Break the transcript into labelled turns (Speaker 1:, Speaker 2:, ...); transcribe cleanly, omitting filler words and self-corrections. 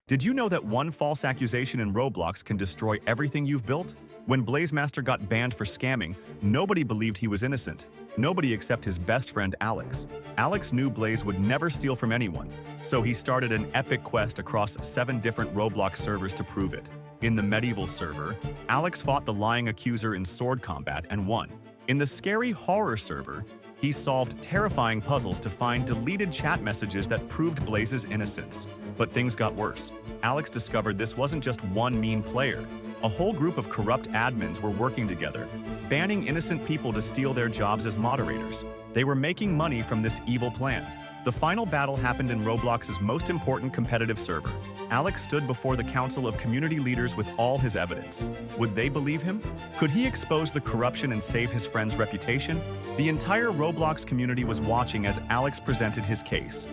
Speaker 1: Did you know that one false accusation in Roblox can destroy everything you've built? When Blazemaster got banned for scamming, nobody believed he was innocent. Nobody except his best friend Alex. Alex knew Blaze would never steal from anyone, so he started an epic quest across 7 different Roblox servers to prove it. In the medieval server, Alex fought the lying accuser in sword combat and won. In the scary horror server, he solved terrifying puzzles to find deleted chat messages that proved Blaze's innocence. But things got worse. Alex discovered this wasn't just one mean player. A whole group of corrupt admins were working together, banning innocent people to steal their jobs as moderators. They were making money from this evil plan. The final battle happened in Roblox's most important competitive server. Alex stood before the Council of Community Leaders with all his evidence. Would they believe him? Could he expose the corruption and save his friend's reputation? The entire Roblox community was watching as Alex presented his case.